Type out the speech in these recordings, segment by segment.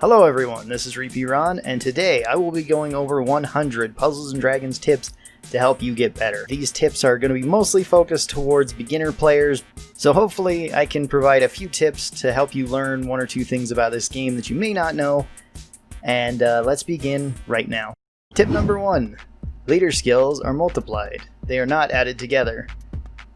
Hello everyone, this is Repeat Ron, and today I will be going over 100 Puzzles & Dragons tips to help you get better. These tips are going to be mostly focused towards beginner players, so hopefully I can provide a few tips to help you learn one or two things about this game that you may not know, and let's begin right now. Tip number 1. Leader skills are multiplied. They are not added together.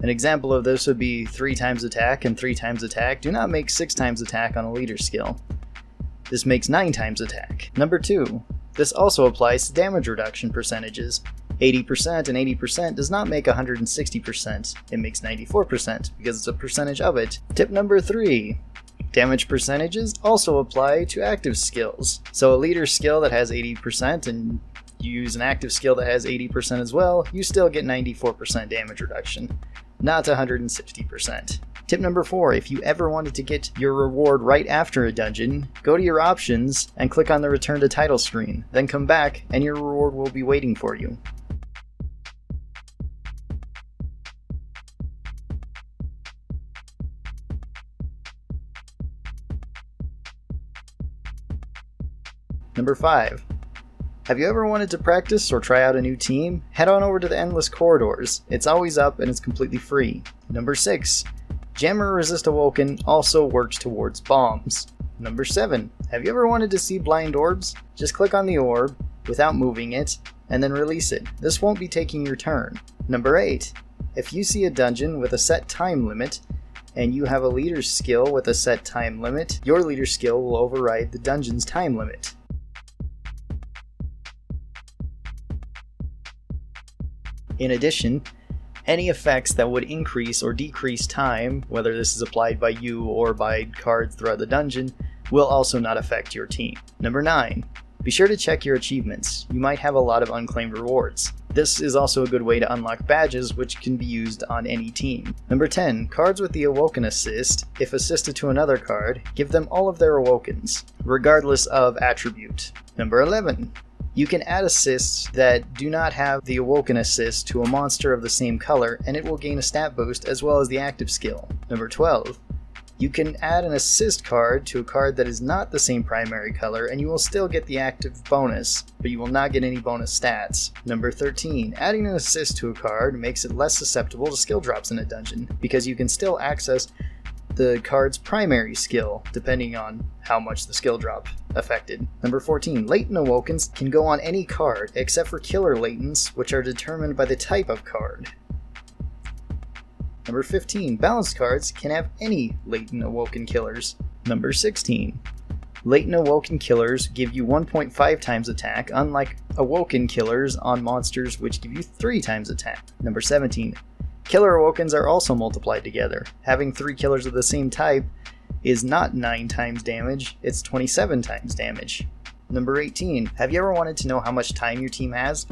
An example of this would be 3 times attack and 3 times attack do not make 6 times attack on a leader skill. This makes 9 times attack. Number 2. This also applies to damage reduction percentages. 80% and 80% does not make 160%. It makes 94% because it's a percentage of it. Tip number 3. Damage percentages also apply to active skills. So a leader skill that has 80% and you use an active skill that has 80% as well, you still get 94% damage reduction, not 160%. Tip number 4, if you ever wanted to get your reward right after a dungeon, go to your options and click on the return to title screen, then come back and your reward will be waiting for you. Number 5. Have you ever wanted to practice or try out a new team? Head on over to the Endless Corridors. It's always up and it's completely free. Number 6. Jammer Resist Awoken also works towards bombs. Number 7. Have you ever wanted to see blind orbs? Just click on the orb without moving it and then release it. This won't be taking your turn. Number 8. If you see a dungeon with a set time limit and you have a leader skill with a set time limit, your leader skill will override the dungeon's time limit. In addition, any effects that would increase or decrease time, whether this is applied by you or by cards throughout the dungeon, will also not affect your team. Number 9. Be sure to check your achievements. You might have a lot of unclaimed rewards. This is also a good way to unlock badges which can be used on any team. Number 10. Cards with the Awoken assist, if assisted to another card, give them all of their Awokens, regardless of attribute. Number 11. You can add assists that do not have the Awoken assist to a monster of the same color, and it will gain a stat boost as well as the active skill. Number 12. You can add an assist card to a card that is not the same primary color, and you will still get the active bonus, but you will not get any bonus stats. Number 13. Adding an assist to a card makes it less susceptible to skill drops in a dungeon, because you can still access the card's primary skill, depending on how much the skill drop affected. Number 14. Latent Awokens can go on any card, except for killer latents, which are determined by the type of card. Number 15. Balanced cards can have any Latent Awoken killers. Number 16. Latent Awoken killers give you 1.5 times attack, unlike Awoken killers on monsters which give you 3 times attack. Number 17. Killer Awokens are also multiplied together. Having 3 killers of the same type is not 9 times damage, it's 27 times damage. Number 18. Have you ever wanted to know how much time your team has?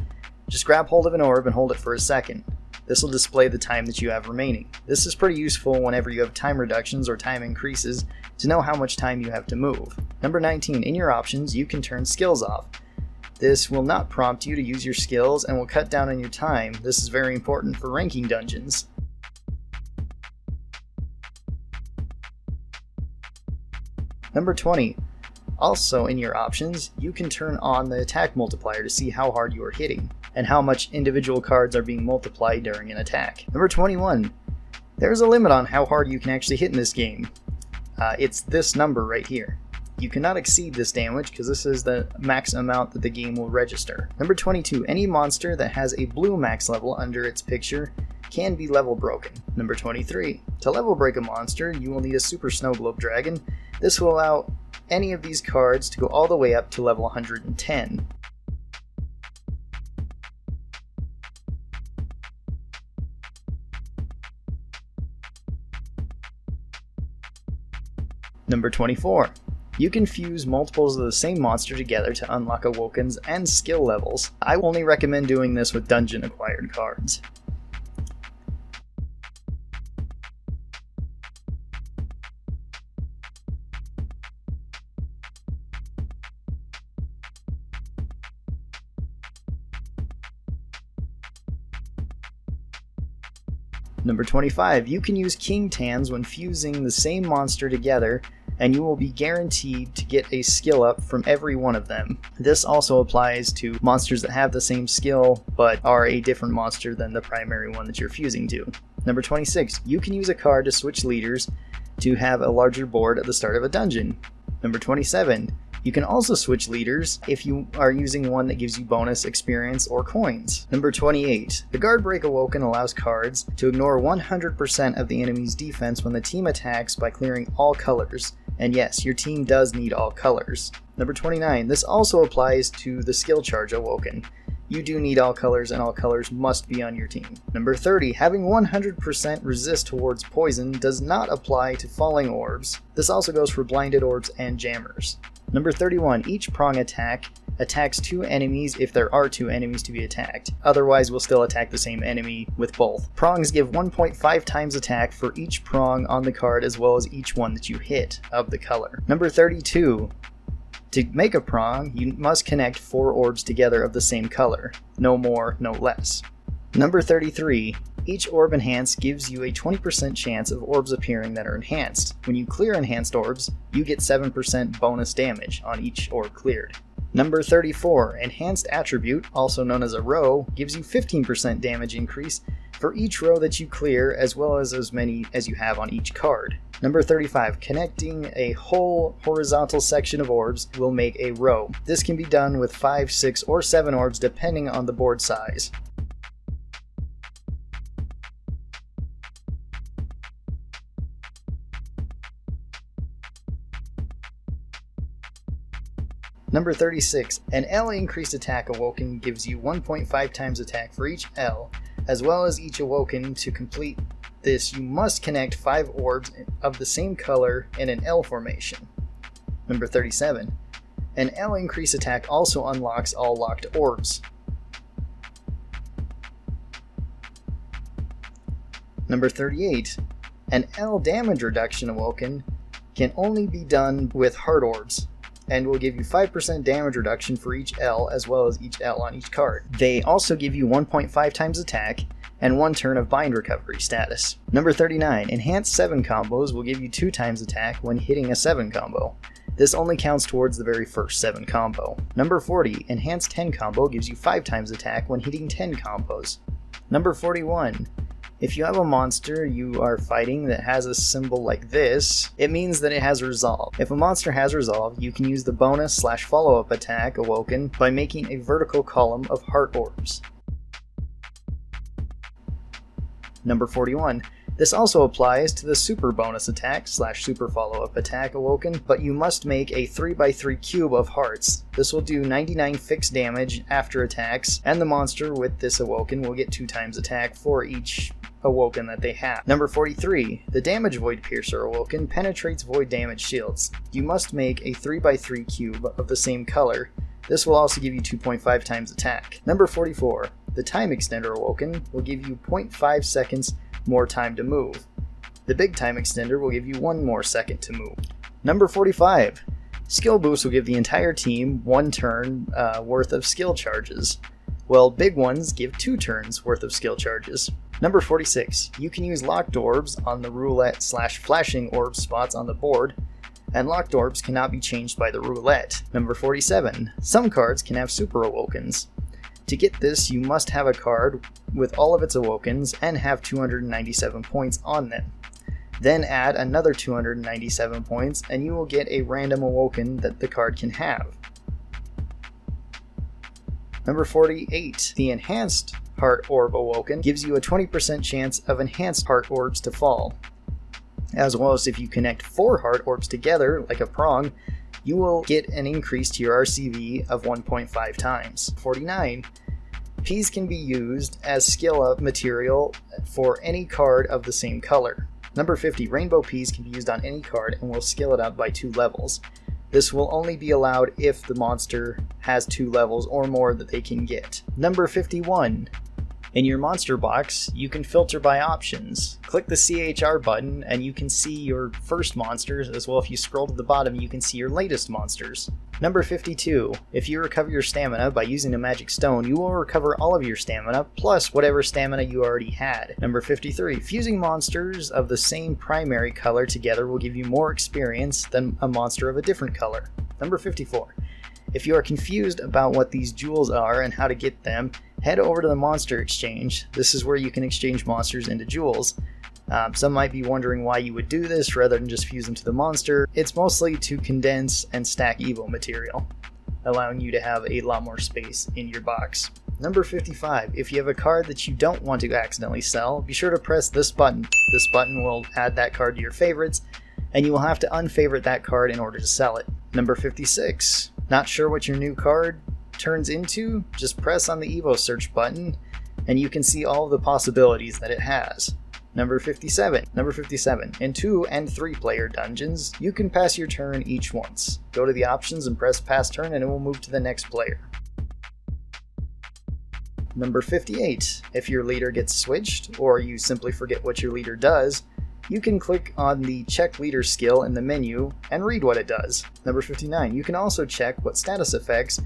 Just grab hold of an orb and hold it for a second. This will display the time that you have remaining. This is pretty useful whenever you have time reductions or time increases to know how much time you have to move. Number 19. In your options, you can turn skills off. This will not prompt you to use your skills and will cut down on your time. This is very important for ranking dungeons. Number 20. Also in your options, you can turn on the attack multiplier to see how hard you are hitting and how much individual cards are being multiplied during an attack. Number 21. There's a limit on how hard you can actually hit in this game. It's this number right here. You cannot exceed this damage because this is the max amount that the game will register. Number 22. Any monster that has a blue max level under its picture can be level broken. Number 23. To level break a monster, you will need a Super Snow Globe Dragon. This will allow any of these cards to go all the way up to level 110. Number 24. You can fuse multiples of the same monster together to unlock Awokens and skill levels. I only recommend doing this with dungeon acquired cards. Number 25. You can use King Tans when fusing the same monster together and you will be guaranteed to get a skill up from every one of them. This also applies to monsters that have the same skill but are a different monster than the primary one that you're fusing to. Number 26, you can use a card to switch leaders to have a larger board at the start of a dungeon. Number 27, you can also switch leaders if you are using one that gives you bonus experience or coins. Number 28, the Guard Break Awoken allows cards to ignore 100% of the enemy's defense when the team attacks by clearing all colors. And yes, your team does need all colors. Number 29, this also applies to the skill charge Awoken. You do need all colors, and all colors must be on your team. Number 30, having 100% resist towards poison does not apply to falling orbs. This also goes for blinded orbs and jammers. Number 31, each prong attack attacks 2 enemies if there are 2 enemies to be attacked. Otherwise, we'll still attack the same enemy with both. Prongs give 1.5 times attack for each prong on the card as well as each one that you hit of the color. Number 32, to make a prong, you must connect 4 orbs together of the same color. No more, no less. Number 33, each orb enhanced gives you a 20% chance of orbs appearing that are enhanced. When you clear enhanced orbs, you get 7% bonus damage on each orb cleared. Number 34, enhanced attribute, also known as a row, gives you 15% damage increase for each row that you clear as well as many as you have on each card. Number 35, connecting a whole horizontal section of orbs will make a row. This can be done with 5, 6, or 7 orbs depending on the board size. Number 36, an L increased attack Awoken gives you 1.5 times attack for each L, as well as each Awoken. To complete this, you must connect 5 orbs of the same color in an L formation. Number 37, an L increased attack also unlocks all locked orbs. Number 38, an L damage reduction Awoken can only be done with heart orbs, and will give you 5% damage reduction for each L as well as each L on each card. They also give you 1.5 times attack and 1 turn of bind recovery status. Number 39, enhanced 7 combos will give you 2 times attack when hitting a 7 combo. This only counts towards the very first 7 combo. Number 40, enhanced 10 combo gives you 5 times attack when hitting 10 combos. Number 41, if you have a monster you are fighting that has a symbol like this, it means that it has resolve. If a monster has resolve, you can use the bonus / follow-up attack Awoken by making a vertical column of heart orbs. Number 41. This also applies to the super bonus attack / super follow-up attack Awoken, but you must make a 3x3 cube of hearts. This will do 99 fixed damage after attacks, and the monster with this Awoken will get 2 times attack for each Awoken that they have. Number 43. The damage void piercer Awoken penetrates void damage shields. You must make a 3x3 cube of the same color. This will also give you 2.5 times attack. Number 44. The time extender Awoken will give you 0.5 seconds more time to move. The big time extender will give you 1 more second to move. Number 45. Skill boost will give the entire team 1 turn worth of skill charges, while big ones give 2 turns worth of skill charges. Number 46. You can use locked orbs on the roulette / flashing orb spots on the board, and locked orbs cannot be changed by the roulette. Number 47. Some cards can have super Awokens. To get this, you must have a card with all of its Awokens and have 297 points on them. Then add another 297 points and you will get a random Awoken that the card can have. Number 48. The enhanced Heart Orb Awoken gives you a 20% chance of enhanced Heart Orbs to fall. As well as if you connect 4 Heart Orbs together, like a prong, you will get an increase to your RCV of 1.5 times. 49. Peas can be used as skill up material for any card of the same color. Number 50. Rainbow peas can be used on any card and will skill it up by 2 levels. This will only be allowed if the monster has 2 levels or more that they can get. Number 51. In your monster box, you can filter by options. Click the CHR button and you can see your first monsters, as well if you scroll to the bottom you can see your latest monsters. Number 52. If you recover your stamina by using a magic stone, you will recover all of your stamina, plus whatever stamina you already had. Number 53. Fusing monsters of the same primary color together will give you more experience than a monster of a different color. Number 54. If you are confused about what these jewels are and how to get them, head over to the monster exchange. This is where you can exchange monsters into jewels. Some might be wondering why you would do this rather than just fuse them to the monster. It's mostly to condense and stack Evo material, allowing you to have a lot more space in your box. Number 55. If you have a card that you don't want to accidentally sell, be sure to press this button. This button will add that card to your favorites, and you will have to unfavorite that card in order to sell it. Number 56. Not sure what your new card turns into? Just press on the Evo search button, and you can see all of the possibilities that it has. Number 57. In 2 and 3 player dungeons, you can pass your turn each once. Go to the options and press pass turn and it will move to the next player. Number 58. If your leader gets switched, or you simply forget what your leader does, you can click on the check leader skill in the menu and read what it does. Number 59. You can also check what status effects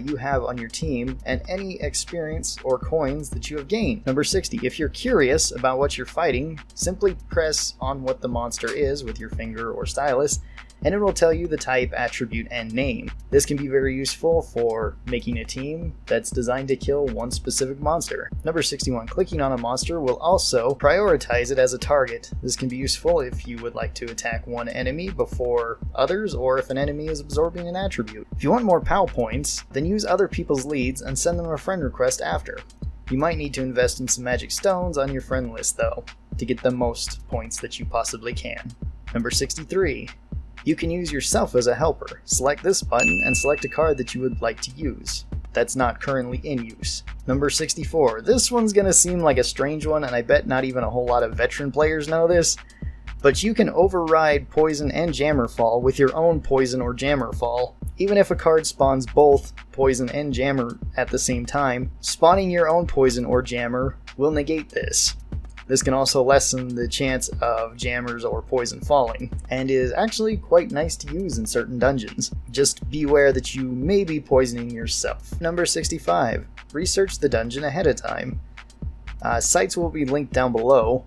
you have on your team and any experience or coins that you have gained. Number 60. If you're curious about what you're fighting, simply press on what the monster is with your finger or stylus, and it will tell you the type, attribute, and name. This can be very useful for making a team that's designed to kill one specific monster. Number 61. Clicking on a monster will also prioritize it as a target. This can be useful if you would like to attack one enemy before others, or if an enemy is absorbing an attribute. If you want more POW points, then use other people's leads and send them a friend request after. You might need to invest in some magic stones on your friend list though, to get the most points that you possibly can. Number 63. You can use yourself as a helper. Select this button and select a card that you would like to use that's not currently in use. Number 64. This one's gonna seem like a strange one, and I bet not even a whole lot of veteran players know this, but you can override poison and jammer fall with your own poison or jammer fall. Even if a card spawns both poison and jammer at the same time, spawning your own poison or jammer will negate this. This can also lessen the chance of jammers or poison falling, and is actually quite nice to use in certain dungeons. Just beware that you may be poisoning yourself. Number 65. Research the dungeon ahead of time. Sites will be linked down below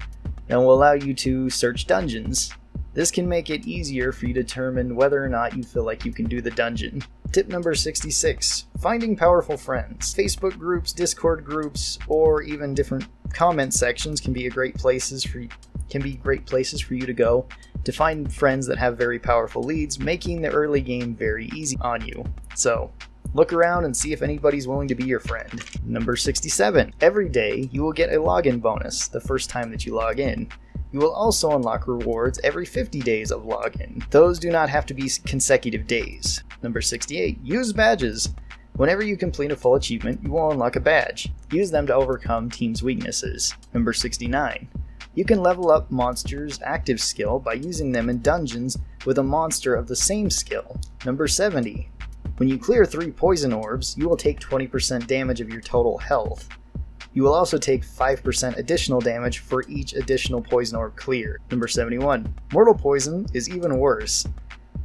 and will allow you to search dungeons. This can make it easier for you to determine whether or not you feel like you can do the dungeon. Tip number 66. Finding powerful friends. Facebook groups, Discord groups, or even different comment sections can be great places for you to go to find friends that have very powerful leads, making the early game very easy on you. So, look around and see if anybody's willing to be your friend. Number 67. Every day you will get a login bonus the first time that you log in. You will also unlock rewards every 50 days of login. Those do not have to be consecutive days. Number 68. Use badges. Whenever you complete a full achievement, you will unlock a badge. Use them to overcome team's weaknesses. Number 69. You can level up monsters' active skill by using them in dungeons with a monster of the same skill. Number 70. When you clear 3 poison orbs, you will take 20% damage of your total health. You will also take 5% additional damage for each additional poison orb cleared. Number 71. Mortal poison is even worse.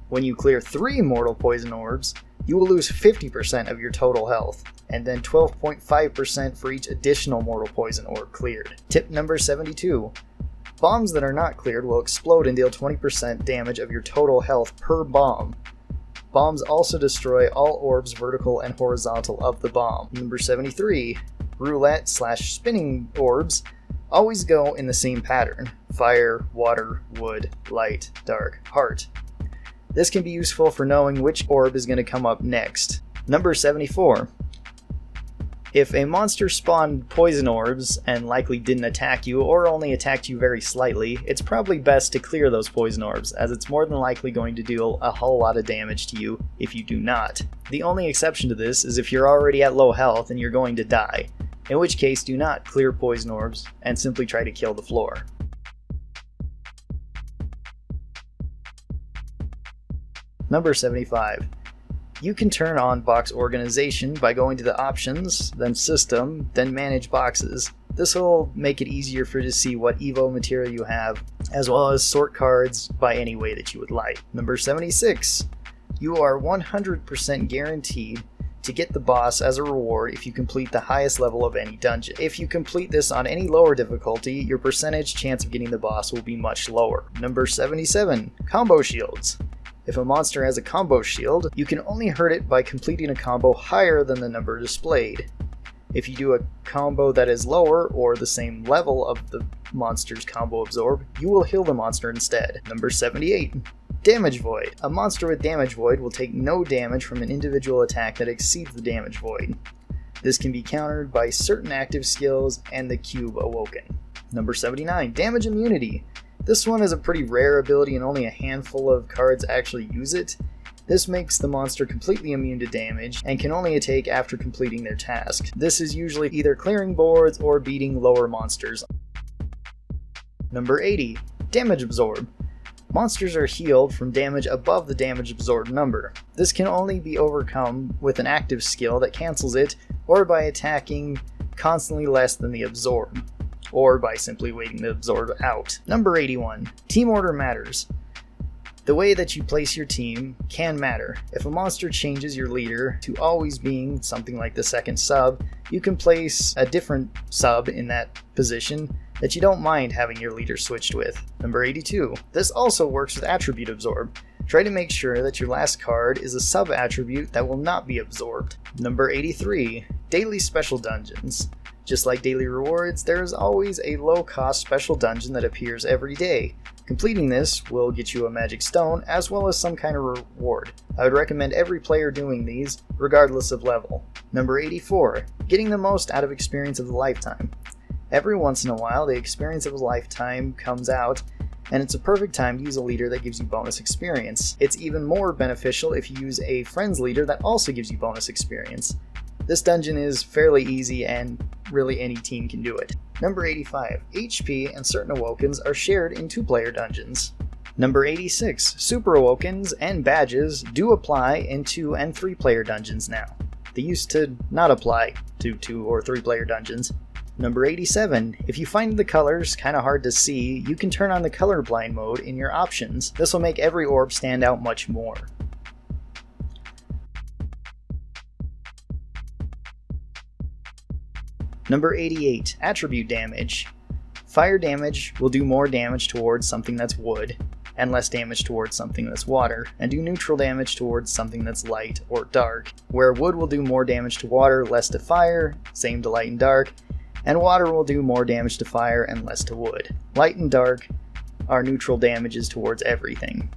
When you clear 3 mortal poison orbs, you will lose 50% of your total health, and then 12.5% for each additional mortal poison orb cleared. Tip number 72. Bombs that are not cleared will explode and deal 20% damage of your total health per bomb. Bombs also destroy all orbs vertical and horizontal of the bomb. Number 73. Roulette/spinning orbs always go in the same pattern: fire, water, wood, light, dark, heart. This can be useful for knowing which orb is going to come up next. Number 74. If a monster spawned poison orbs and likely didn't attack you, or only attacked you very slightly, it's probably best to clear those poison orbs, as it's more than likely going to deal a whole lot of damage to you if you do not. The only exception to this is if you're already at low health and you're going to die, in which case do not clear poison orbs and simply try to kill the floor. Number 75. You can turn on box organization by going to the options, then system, then manage boxes. This will make it easier for you to see what Evo material you have, as well as sort cards by any way that you would like. Number 76. You are 100% guaranteed to get the boss as a reward if you complete the highest level of any dungeon. If you complete this on any lower difficulty, your percentage chance of getting the boss will be much lower. Number 77, combo shields. If a monster has a combo shield, you can only hurt it by completing a combo higher than the number displayed. If you do a combo that is lower or the same level of the monster's combo absorb, you will heal the monster instead. Number 78. Damage Void. A monster with Damage Void will take no damage from an individual attack that exceeds the Damage Void. This can be countered by certain active skills and the cube Awoken. Number 79. Damage Immunity. This one is a pretty rare ability and only a handful of cards actually use it. This makes the monster completely immune to damage and can only take after completing their task. This is usually either clearing boards or beating lower monsters. Number 80. Damage Absorb. Monsters are healed from damage above the damage absorbed number. This can only be overcome with an active skill that cancels it, or by attacking constantly less than the absorb, or by simply waiting the absorb out. Number 81. Team Order Matters. The way that you place your team can matter. If a monster changes your leader to always being something like the second sub, you can place a different sub in that position that you don't mind having your leader switched with. Number 82. This also works with Attribute Absorb. Try to make sure that your last card is a sub-attribute that will not be absorbed. Number 83. Daily Special Dungeons. Just like daily rewards, there is always a low-cost special dungeon that appears every day. Completing this will get you a magic stone as well as some kind of reward. I would recommend every player doing these, regardless of level. Number 84. Getting the most out of Experience of a Lifetime. Every once in a while, the Experience of a Lifetime comes out, and it's a perfect time to use a leader that gives you bonus experience. It's even more beneficial if you use a friend's leader that also gives you bonus experience. This dungeon is fairly easy and really any team can do it. Number 85. HP and certain Awokens are shared in 2-player dungeons. Number 86. Super Awokens and badges do apply in 2 and 3-player dungeons now. They used to not apply to 2 or 3-player dungeons. Number 87. If you find the colors kinda hard to see, you can turn on the colorblind mode in your options. This will make every orb stand out much more. Number 88. Attribute Damage. Fire damage will do more damage towards something that's wood, and less damage towards something that's water, and do neutral damage towards something that's light or dark, where wood will do more damage to water, less to fire, same to light and dark, and water will do more damage to fire and less to wood. Light and dark are neutral damages towards everything.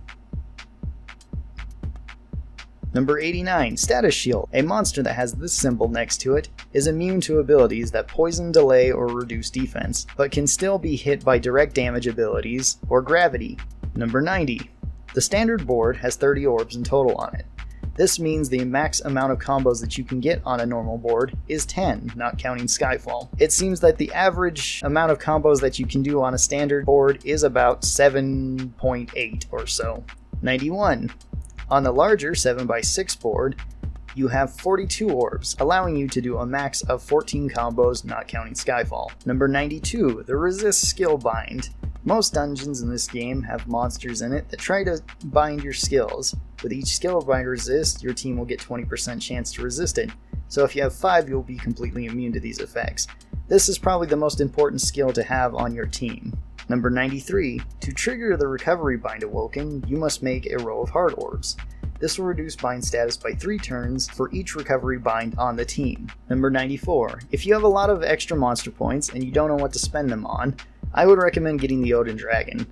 Number 89. Status Shield. A monster that has this symbol next to it is immune to abilities that poison, delay, or reduce defense, but can still be hit by direct damage abilities or gravity. Number 90. The standard board has 30 orbs in total on it. This means the max amount of combos that you can get on a normal board is 10, not counting Skyfall. It seems that the average amount of combos that you can do on a standard board is about 7.8 or so. 91. On the larger 7x6 board, you have 42 orbs, allowing you to do a max of 14 combos, not counting Skyfall. Number 92, the Resist Skill Bind. Most dungeons in this game have monsters in it that try to bind your skills. With each skill bind resist, your team will get 20% chance to resist it. So if you have 5, you'll be completely immune to these effects. This is probably the most important skill to have on your team. Number 93, to trigger the Recovery Bind Awoken, you must make a row of Heart Orbs. This will reduce bind status by 3 turns for each recovery bind on the team. Number 94, if you have a lot of extra monster points and you don't know what to spend them on, I would recommend getting the Odin Dragon.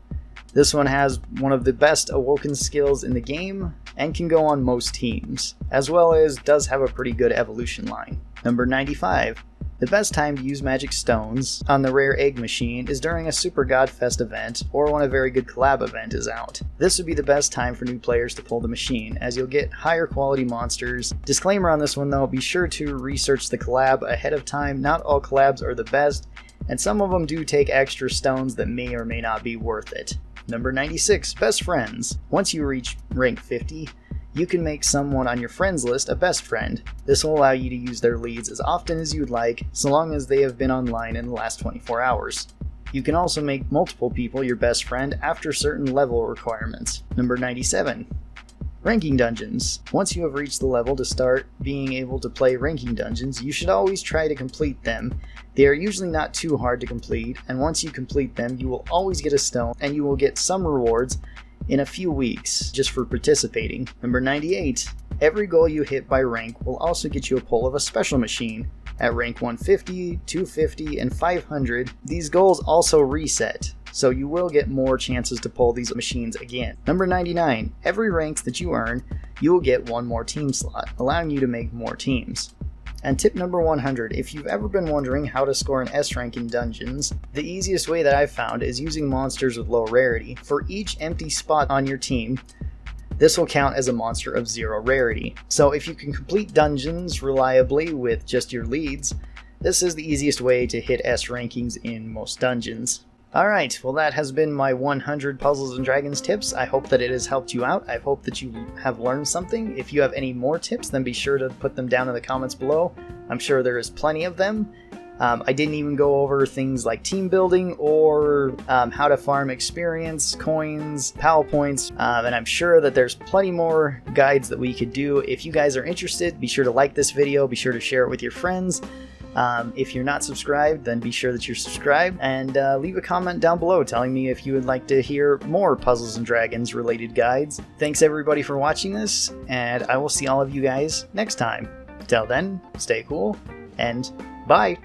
This one has one of the best Awoken skills in the game and can go on most teams, as well as does have a pretty good evolution line. Number 95, the best time to use magic stones on the rare egg machine is during a Super Godfest event or when a very good collab event is out. This would be the best time for new players to pull the machine, as you'll get higher quality monsters. Disclaimer on this one though, be sure to research the collab ahead of time. Not all collabs are the best, and some of them do take extra stones that may or may not be worth it. Number 96, Best Friends. Once you reach rank 50, you can make someone on your friends list a best friend. This will allow you to use their leads as often as you'd like, so long as they have been online in the last 24 hours. You can also make multiple people your best friend after certain level requirements. Number 97. Ranking dungeons. Once you have reached the level to start being able to play ranking dungeons, you should always try to complete them. They are usually not too hard to complete, and once you complete them, you will always get a stone, and you will get some rewards in a few weeks just for participating. Number 98. Every goal you hit by rank will also get you a pull of a special machine. At rank 150, 250, and 500, these goals also reset, so you will get more chances to pull these machines again. Number 99. Every rank that you earn, you will get one more team slot, allowing you to make more teams. And tip number 100, if you've ever been wondering how to score an S rank in dungeons, the easiest way that I've found is using monsters with low rarity. For each empty spot on your team, this will count as a monster of 0 rarity. So if you can complete dungeons reliably with just your leads, this is the easiest way to hit S rankings in most dungeons. Alright, well that has been my 100 Puzzles and Dragons tips. I hope that it has helped you out. I hope that you have learned something. If you have any more tips, then be sure to put them down in the comments below. I'm sure there is plenty of them. I didn't even go over things like team building or how to farm experience, coins, PAL points, and I'm sure that there's plenty more guides that we could do. If you guys are interested, be sure to like this video, be sure to share it with your friends. If you're not subscribed, then be sure that you're subscribed, and leave a comment down below telling me if you would like to hear more Puzzles and Dragons related guides. Thanks everybody for watching this, and I will see all of you guys next time. Till then, stay cool, and bye!